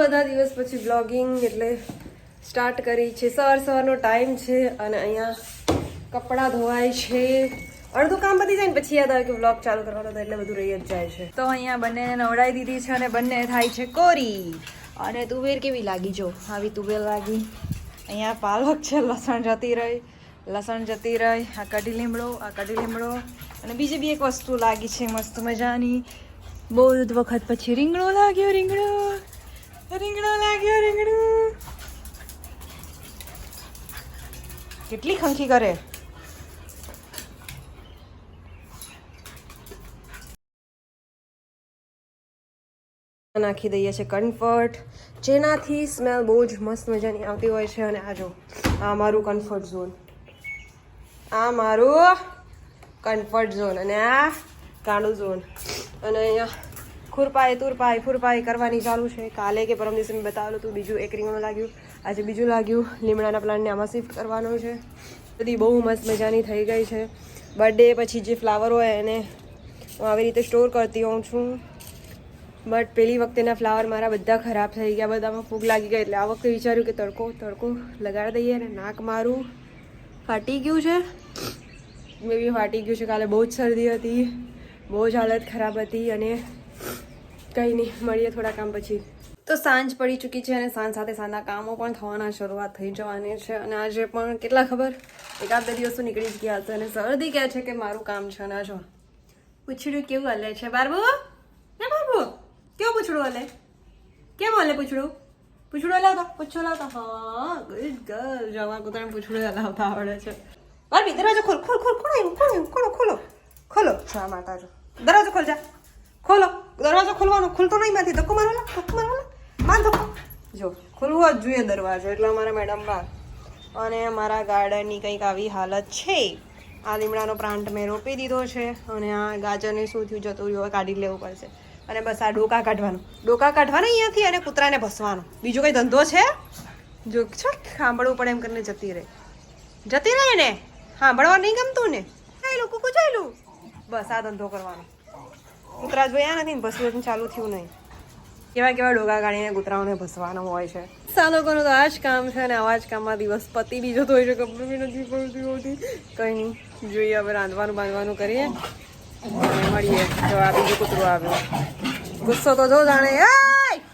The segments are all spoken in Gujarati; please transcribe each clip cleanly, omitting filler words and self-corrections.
બધા દિવસ પછી બ્લોગિંગ એટલે સ્ટાર્ટ કરી છે. સવારનો ટાઈમ છે અને અહીંયા કપડાં ધોવાય છે. અડધું કામ પતી જાય ને પછી યાદ આવે કે બ્લોગ ચાલુ કરવાનો હતો એટલે બધું રહી જ જાય છે. તો અહીંયા બંને નવડાવી દીધી છે અને બંને થાય છે કોરી. અને તુવેર કેવી લાગી? જો આવી તુવેર લાગી. અહીંયા પાલક છે, લસણ જતી રહી, આ કઢી લીમડો અને બીજી બી એક વસ્તુ લાગી છે મસ્ત મજાની. બહુ જ વખત પછી રીંગણો લાગ્યો. કેટલી ખંખી કરે. નાખી દઈએ છે કમ્ફર્ટ, જેનાથી સ્મેલ બહુ જ મસ્ત મજાની આવતી હોય છે. અને આ જો આ મારું કમ્ફર્ટ ઝોન, અને આ કાળું ઝોન. અને અહીંયા ફુરપાઈ કરવાની ચાલુ છે. કાલે કે પરમ દિવસે મેં બતાવેલું હતું. બીજું એક રીંગણું લાગ્યું, આજે બીજું લાગ્યું. લીમડાના પ્લાન્ટને આમાં શિફ્ટ કરવાનો છે. બધી બહુ મસ્ત મજાની થઈ ગઈ છે. બર્થડે પછી જે ફ્લાવર હોય એને હું આવી રીતે સ્ટોર કરતી હોઉં છું. બટ પેલી વખતેના ફ્લાવર મારા બધા ખરાબ થઈ ગયા, બધામાં ફૂગ લાગી ગઈ. એટલે આ વખતે વિચાર્યું કે તડકો લગાડી દઈએ. અને નાક મારું ફાટી ગયું છે, કાલે બહુ જ શરદી હતી, બહુ જ હાલત ખરાબ હતી. અને કંઈ નહીં, મળીએ થોડા કામ પછી. તો સાંજ પડી ચૂકી છે અને સાંજ સાથે સાંજના કામો પણ થવાના શરૂઆત થઈ જવાની છે. અને આજે પણ કેટલા ખબર, એકાદ બે દિવસો નીકળી જ ગયા હશે. અને શરદી કહે છે કે મારું કામ છે. અને જો પૂછડું કેવું હાલે છે બારબુ, કેવું પૂછડું હાલે? કેમ હાલે પૂછડું હલાવતા? હા ગુડ ગર્લ. જવા કૂતરાને પૂછડું હલાવતા આવડે છે. બારબી દરવાજો ખોલો. શા માતા જો દરવાજો ખોલ, જા ખોલો દરવાજો. ખોલવાનો ખુલતો નહીં, માંથી ધક્કો મારવાનો માર ધક્કો. જો ખુલવો જ જોઈએ દરવાજો. એટલે અમારા મેડમ બહાર. અને અમારા ગાર્ડનની કંઈક આવી હાલત છે. આ લીમડાનો પ્લાન્ટ મેં રોપી દીધો છે. અને આ ગાજરને શું થયું જતું રહ્યું, કાઢી લેવું પડશે. અને બસ આ ડોકા કાઢવાના અહીંયાથી અને કૂતરાને ભસવાનો. બીજો કંઈ ધંધો છે? જો સાંભળવું પડે એમ કરીને જતી રહે ને. સાંભળવા નહીં ગમતું ને, ચાલ્યું બસ આ ધંધો કરવાનો. કૂતરા જોયા નથી ને ભસવું ચાલુ થયું નહીં. કેવા ડોકા કાઢીને કૂતરાઓને ભસવાનો હોય છે. લોકોનું તો આ જ કામ છે. અને આવા જ કામમાં દિવસ પતિ બીજો તો હોય છે, ખબર બી નથી પડતી હોતી. કંઈ નહીં, જોઈએ હવે બાંધવાનું કરીએ અને મળીએ. જો આ બીજું કૂતરું આવ્યું. ગુસ્સો તો જો જાણે.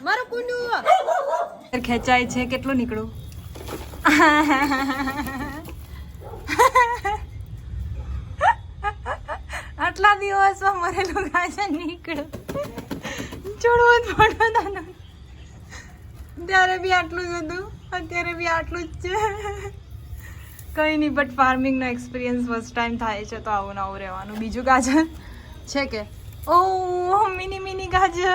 મારું કુંડું ખેંચાય છે. કેટલું નીકળું? આટલા દિવસમાં મરેલું ગાજર નીકળ્યું. છોડવું જ પડતું ત્યારે બી આટલું જ હતું, અત્યારે બી આટલું જ છે. કંઈ નહીં, બટ ફાર્મિંગનો એક્સપિરિયન્સ ફર્સ્ટ ટાઈમ થાય છે તો આવું નવું રહેવાનું. બીજું ગાજર છે કે ઓહ મિની ગાજર.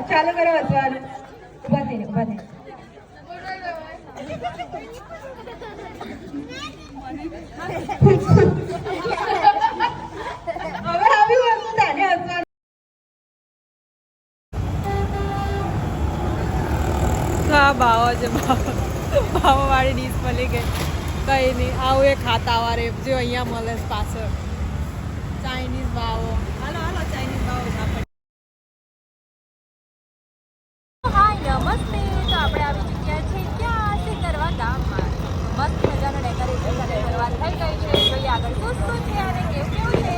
ચાલો કરો હસવાનું. ઉભા થઈને હવે આવ્યું હતું તાને હસવાનું. હા બાવો છે, બાવો વાળી ડીશ મળી ગઈ. કઈ નહીં, આવું એ ખાતા વારે જો અહીંયા મળે પાછળ ચાઇનીઝ બાવો. હાલો ચાઇનીઝ બાવો. નમસ્તે. તો આપણે આવી ચૂક્યા છે ક્યાં છે? ગરવા ગામમાં. મસ્ત મજાનો ડેકોરેશન સાથે શરૂઆત થઈ ગઈ છે. જોઈએ આગળ શું છે અને કેવું છે.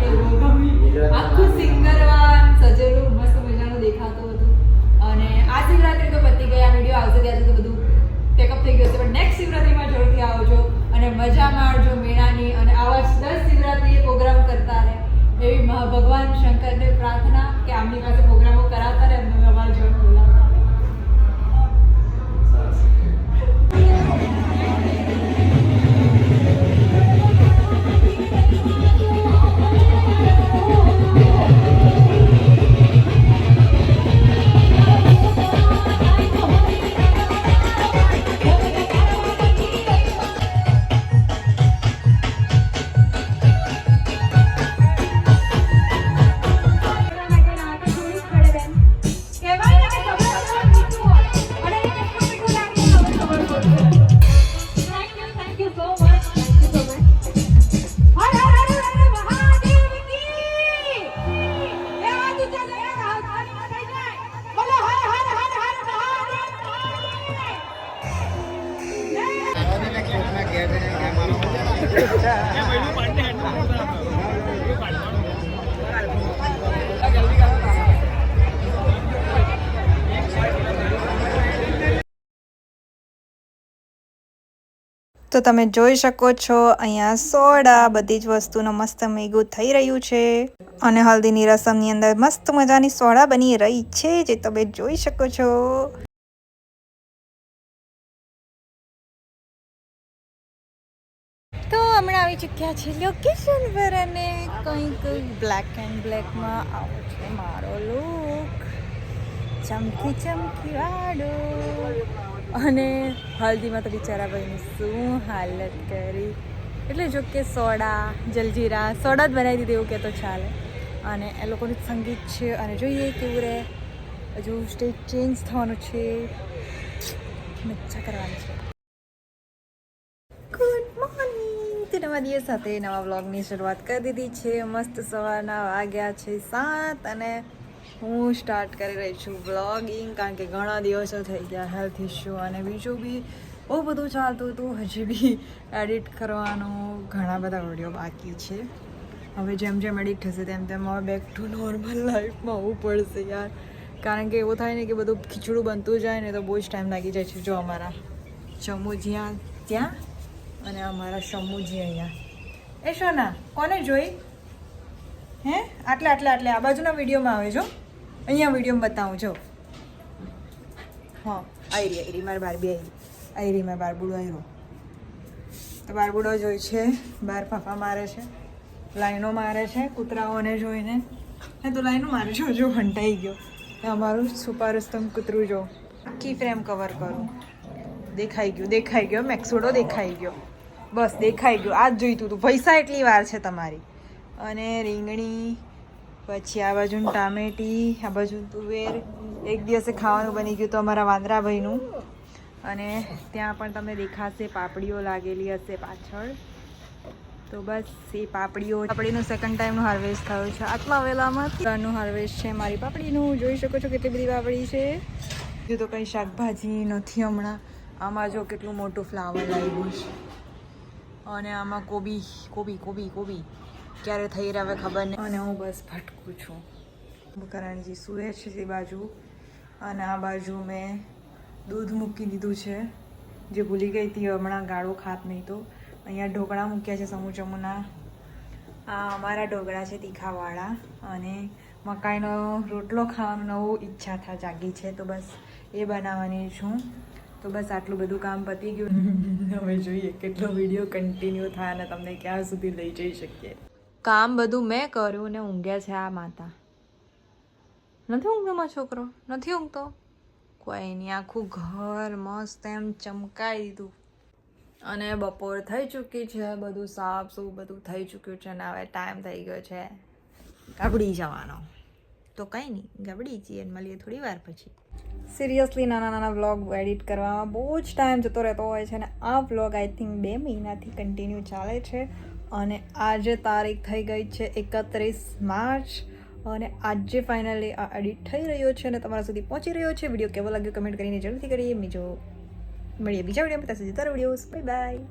આખું સિંગરવાન સજેલું મસ્ત મજાનું દેખાતું હતું. અને આ શિવરાત્રી તો પતી ગઈ. આ વિડીયો આવશે ત્યારે તો બધું પેકઅપ થઈ ગયું છે, પણ નેક્સ્ટ શિવરાત્રીમાં જરૂરથી આવજો અને મજા માણજો મેળાની. અને આવા જ 10 શિવરાત્રીએ પ્રોગ્રામ કરતા રહે એવી ભગવાન શંકરને પ્રાર્થના કે આમની પાસે પ્રોગ્રામો કરાવતા રહે, અમને અમારા જીવન બોલાવતા રહે. તો તમે જોઈ શકો છો અહીંયા સોડા બધી જ વસ્તુનો મસ્ત મેગું થઈ રહ્યું છે અને હલ્દીની રસમની અંદર મસ્ત મજાની સોડા બની રહી છે જે તમે જોઈ શકો છો. તો હમણાં આવી ચૂક્યા છે લોકેશન પર અને કંઈક બ્લેક એન્ડ બ્લેકમાં આવો છે મારો લુક, ચમકી ચમકી વાળો. અને હલ્દીમાં તો બિચારા ભાઈની શું હાલત કરી. એટલે જો કે સોડા જલજીરા સોડા જ બનાવી દીધી એવું કે તો ચાલે. અને એ લોકોનું સંગીત છે અને જોઈએ કેવું રહે. હજુ સ્ટેજ ચેન્જ થવાનું છે, મજા કરવાની છે. Good morning. તો નવા દિવસ સાથે નવા વ્લોગની શરૂઆત કરી દીધી છે. મસ્ત સવારના વાગ્યા છે 7 અને હું સ્ટાર્ટ કરી રહી છું વ્લોગિંગ, કારણ કે ઘણા દિવસો થઈ ગયા હેલ્થ ઇશ્યુ અને બીજું બી બહુ બધું ચાલતું હતું. હજી બી એડિટ કરવાનું ઘણા બધા વિડીયો બાકી છે. હવે જેમ જેમ એડિટ થશે તેમ તેમ હવે બેક ટુ નોર્મલ લાઈફમાં આવવું પડશે યાર, કારણ કે એવું થાય ને કે બધું ખીચડું બનતું જાય ને તો બહુ જ ટાઈમ લાગી જાય છે. જો અમારા ચમુજીયા ત્યાં અને અમારા શમુજી અહીંયા. એ શોના કોને જોઈ હે? આટલે આટલે આટલે આ બાજુના વિડીયોમાં આવે જો, અહીંયા વિડીયોમાં બતાવું જો. હા આયરી મારા બારબી આયરી મારા બારબુડો આયરો. તો બારબુડો જોઈ છે, બાર ફાફા મારે છે, લાઈનો મારે છે કૂતરાઓને જોઈને. હે તો લાઈનો મારે છે, જો હંટાઈ ગયો. અમારું સુપારસ્તમ કૂતરું જો. આખી ફ્રેમ કવર કરું. દેખાઈ ગયો મેક્સોડો દેખાઈ ગયો. બસ દેખાઈ ગયો. આ જ જોઈતું હતું. પૈસા એટલી વાર છે તમારી. અને રીંગણી, પછી આ બાજુ ટામેટી, આ બાજુ તુવેર. એક દિવસે ખાવાનું બની ગયું તો અમારા વાંદરાભાઈનું. અને ત્યાં પણ તમને દેખાશે પાપડીઓ લાગેલી હશે પાછળ. તો બસ એ પાપડીનું સેકન્ડ ટાઈમનું હાર્વેસ્ટ થયું છે આટલા વેલામાં. હાર્વેસ્ટ છે મારી પાપડીનું. જોઈ શકો છો કેટલી બધી પાપડી છે. બીજું તો કંઈ શાકભાજી નથી હમણાં. આમાં જો કેટલું મોટું ફ્લાવર લાગ્યું છે. અને આમાં કોબી ક્યારે થઈ રહે ખબર નહીં. અને હું બસ ભટકું છું. કરણજી સૂએ છે એ બાજુ, અને આ બાજુ મેં દૂધ મૂકી દીધું છે જે ભૂલી ગઈ હતી. હમણાં ગાળો ખાત નહીં તો અહીંયા ઢોકળા મૂક્યા છે સમૂચમૂના. આ અમારા ઢોકળા છે તીખાવાળા. અને મકાઈનો રોટલો ખાવાનું નવું ઈચ્છા જાગી છે તો બસ એ બનાવવાની છું. તો બસ આટલું બધું કામ પતી ગયું. હવે જોઈએ કેટલો વિડીયો કન્ટિન્યુ થાય અને તમને ક્યાં સુધી લઈ જઈ શકીએ. કામ બધું મેં કર્યું ને ઊંઘ્યા છે આ માતા. નથી ઊંઘતો મારો છોકરો? નથી ઊંઘતો? કોઈ નહીં, આખું ઘર મસ્ત એમ ચમકાઈ દીધું. અને બપોર થઈ ચૂકી છે, બધું સાફ સૂફ બધું થઈ ચૂક્યું છે. અને હવે ટાઈમ થઈ ગયો છે ગબડી જવાનો. તો કંઈ નહીં, ગબડી જઈએ અને મળીએ થોડી વાર પછી. સિરિયસલી નાના વ્લોગ એડિટ કરવામાં બહુ જ ટાઈમ જતો રહેતો હોય છે. અને આ વ્લોગ આઈ થિંક 2 મહિનાથી કન્ટિન્યુ ચાલે છે. અને આજે તારીખ થઈ ગઈ છે 31 માર્ચ. અને આજે ફાઇનલી આ એડિટ થઈ રહ્યો છે અને તમારા સુધી પહોંચી રહ્યો છે. વિડીયો કેવો લાગ્યો કમેન્ટ કરીને જરૂરથી કરીએ. મળીએ બીજા વિડીયોમાં. ત્યાં સુધી તારા વિડીયોઝ. Bye bye.